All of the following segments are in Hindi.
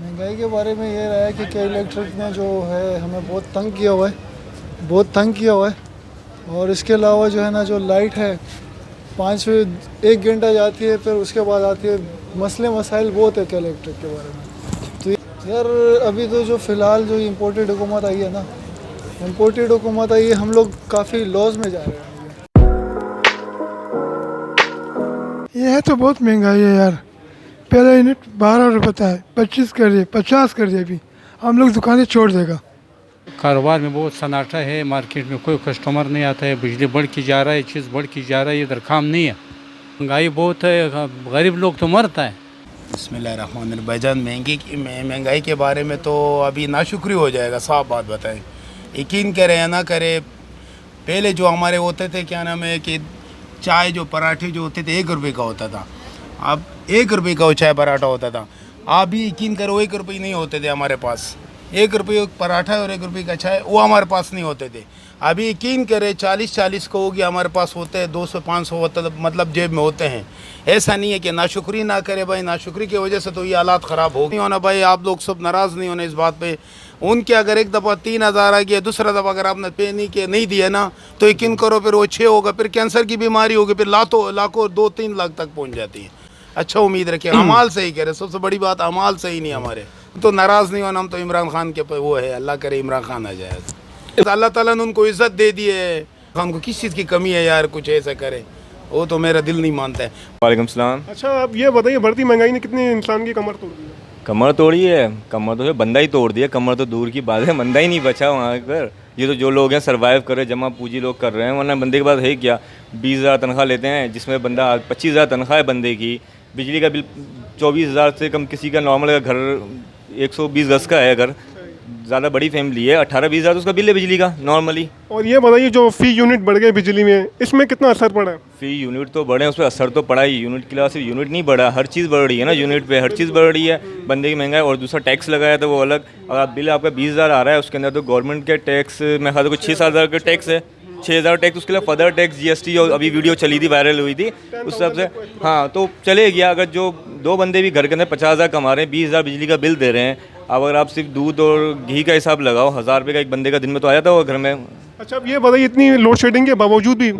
महंगाई के बारे में ये रहा है कि इलेक्ट्रिक ने जो है हमें बहुत तंग किया हुआ है, बहुत तंग किया हुआ है। और इसके अलावा जो है ना, जो लाइट है 1 घंटा जाती है, फिर उसके बाद आती है। मसले मसाइल बहुत है इलेक्ट्रिक के बारे में। तो यार अभी तो जो फ़िलहाल जो इम्पोर्टेड हुकूमत आई है ना, इम्पोर्टेड हुकूमत आई है, हम लोग काफ़ी लॉस में जा रहे हैं। ये है तो बहुत महंगाई है यार। पहला यूनिट 12 रुपये था, 25 कर दिए, 50 कर दिए। अभी हम लोग दुकानें छोड़ देगा। कारोबार में बहुत सन्नाटा है, मार्केट में कोई कस्टमर नहीं आता है, बिजली बढ़ की जा रहा है, चीज़ बढ़ की जा रहा है, इधर काम नहीं है, महंगाई बहुत है, गरीब लोग तो मरता है। बिस्मिल्लाहिर्रहमानिर्रहीम। भाईजान महंगाई के बारे में तो अभी नाशुक्री हो जाएगा, साफ बात बताएं। यकीन करें या ना करें, पहले जो हमारे होते थे, क्या नाम है कि चाय जो पराठे जो होते थे 1 रुपये का होता था। अब 1 रुपये का वो चाय पराठा होता था। आप भी यकीन करो 1 रुपये नहीं होते थे हमारे पास। 1 रुपये पराठा और 1 रुपये का चाय वो हमारे पास नहीं होते थे। अभी यकीन करें 40 को होगी हमारे पास होते हैं, 200-500 होता मतलब जेब में होते हैं। ऐसा नहीं है कि नाशुक्री ना करे भाई, नाशुक्री की वजह से तो ये हालात ख़राब हो नहीं होना भाई। आप लोग सब नाराज़ नहीं होना इस बात पे। उनके अगर एक दफ़ा 3000 आ गया, दूसरा दफ़ा अगर आपने पे नहीं दिया ना, तो यकीन करो फिर वो 6 होगा, फिर कैंसर की बीमारी होगी, फिर लाखों 2-3 लाख तक पहुँच जाती है। अच्छा उम्मीद रखिए, अमाल सही करे, सबसे बड़ी बात अमाल सही नहीं हमारे। तो नाराज़ नहीं होना, हम तो इमरान खान के वो है, अल्लाह करे इमरान खान आ जाए। अल्लाह ताला ने उनको इज़्ज़त दे दी है, हमको किस चीज़ की कमी है यार, कुछ ऐसा करे, वो तो मेरा दिल नहीं मानता है। वालेकुम सलाम। अच्छा आप ये बताइए, बढ़ती महंगाई ने कितनी इंसान की कमर तोड़ दी है? कमर तोड़ी है? कमर तो बंदा ही तोड़ दिया, कमर तो दूर की बात है, बंदा ही नहीं बचा वहाँ पर। ये तो जो लोग हैं सर्वाइव कर रहे हैं, जमा पूंजी लोग कर रहे हैं, वरना बंदे के पास है क्या? 20,000 तनख्वाह लेते हैं, जिसमें बंदा 25,000 तनख्वाह है बंदे की। बिजली का बिल 24,000 से कम किसी का नॉर्मल घर 120 गज का है, अगर ज़्यादा बड़ी फैमिली है 18-20 हज़ार तो उसका बिल है बिजली का नॉर्मली। और ये बताइए जो फ़ी यूनिट बढ़ गए बिजली में, इसमें कितना असर पड़ा है? फ़ी यूनिट तो बढ़े, उस पर असर तो पड़ा ही। यूनिट के अलावा सिर्फ यूनिट नहीं बढ़ा, हर चीज़ बढ़ रही है ना यूनिट पे, हर चीज़ बढ़ रही है। बंदे की महंगाई और दूसरा टैक्स लगाया था वो अलग। और आप बिल आपका 20,000 आ रहा है, उसके अंदर तो गवर्नमेंट के टैक्स में खाते कुछ 6-7 हज़ार का टैक्स है, 6,000 टैक्स, उसके अलावा फर्दर टैक्स GST जो अभी वीडियो चली थी, वायरल हुई थी, उस हिसाब से हाँ तो चले गया। अगर जो 2 बंदे भी घर के अंदर 50,000 कमा रहे हैं, 20,000 बिजली का बिल दे रहे हैं, अगर आप सिर्फ दूध और घी का हिसाब लगाओ, 1,000 रुपये का एक बंदे का दिन में तो आ जाता होगा घर में। अच्छा अब ये बताइए, इतनी लोड शेडिंग के बावजूद भी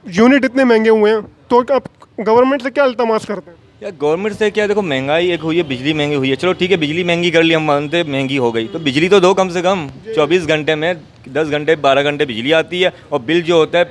यूनिट इतने महंगे हुए हैं, तो आप गवर्नमेंट से क्या इल्तमास करते हैं? यार गवर्नमेंट से क्या, देखो महंगाई एक हुई है, बिजली महंगी हुई है, चलो ठीक है बिजली महंगी कर ली, हम मानते महंगी हो गई, तो बिजली तो दो कम से कम। 24 घंटे में 10 घंटे 12 घंटे बिजली आती है, और बिल जो होता है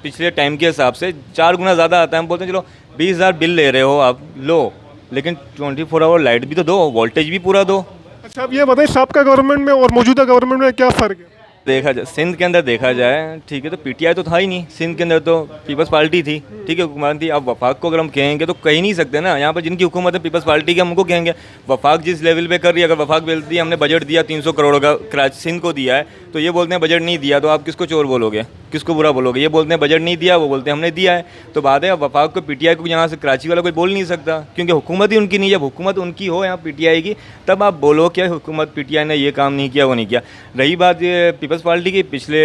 पिछले टाइम के हिसाब से 4 गुना ज़्यादा आता है। हम बोलते हैं चलो 20,000 बिल ले रहे हो आप, लो, लेकिन 24 आवर लाइट भी तो दो, वोल्टेज भी पूरा दो। अच्छा अब ये बताइए, साबका गवर्नमेंट में और मौजूदा गवर्नमेंट में क्या फ़र्क है? देखा जाए सिंध के अंदर देखा जाए, ठीक है, तो PTI तो था ही नहीं सिंध के अंदर, तो पीपल्स पार्टी थी, ठीक है, हुकूमत थी। अब वफाक को अगर हम कहेंगे तो कह ही नहीं सकते ना, यहाँ पर जिनकी हुकूमत है पीपल्स पार्टी की, हम उनको कहेंगे। वफाक जिस लेवल पे कर रही है, अगर वफाक बोलती है हमने बजट दिया 300 करोड़ का सिंध को दिया है, तो ये बोलते हैं बजट नहीं दिया, तो आप किसको चोर बोलोगे, किसको बुरा बोलोगे? ये बोलते हैं बजट नहीं दिया, वो बोलते हैं हमने दिया है। तो बात है, अब वफाक को PTI को यहाँ से कराची वाला कोई बोल नहीं सकता, क्योंकि हुकूमत ही उनकी नहीं है। जब हुकूमत उनकी हो यहाँ PTI की, तब आप बोलो कि हुकूमत PTI ने ये काम नहीं किया, वो नहीं किया। रही बात ये पीपल्स पार्टी की, पिछले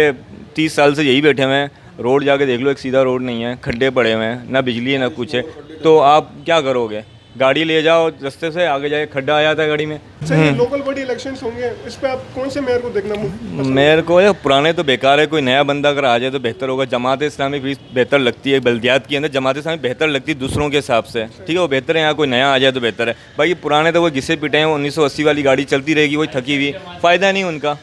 30 साल से यही बैठे हुए हैं, रोड जाके देख लो, एक सीधा रोड नहीं है, खड्डे पड़े हुए हैं, ना बिजली है ना कुछ है, तो आप क्या करोगे? गाड़ी ले जाओ रास्ते से, आगे जाके खड्डा आ जाता है गाड़ी में। सही, लोकल बॉडी इलेक्शंस होंगे, इस पे आप कौन से मेयर को देखना? मेयर को या पुराने तो बेकार है, कोई नया बंदा अगर आ जाए तो बेहतर होगा। जमात इस्लामी भी बेहतर लगती है, बल्दियात के अंदर जमात इस्लामी बेहतर लगती है दूसरों के हिसाब से, ठीक है, वो बेहतर है। यहाँ कोई नया आ जाए तो बेहतर है। बाकी पुराने तो वो घिसे पिटे हैं, 1980 वाली गाड़ी चलती रहेगी, वही थकी हुई, फ़ायदा नहीं उनका।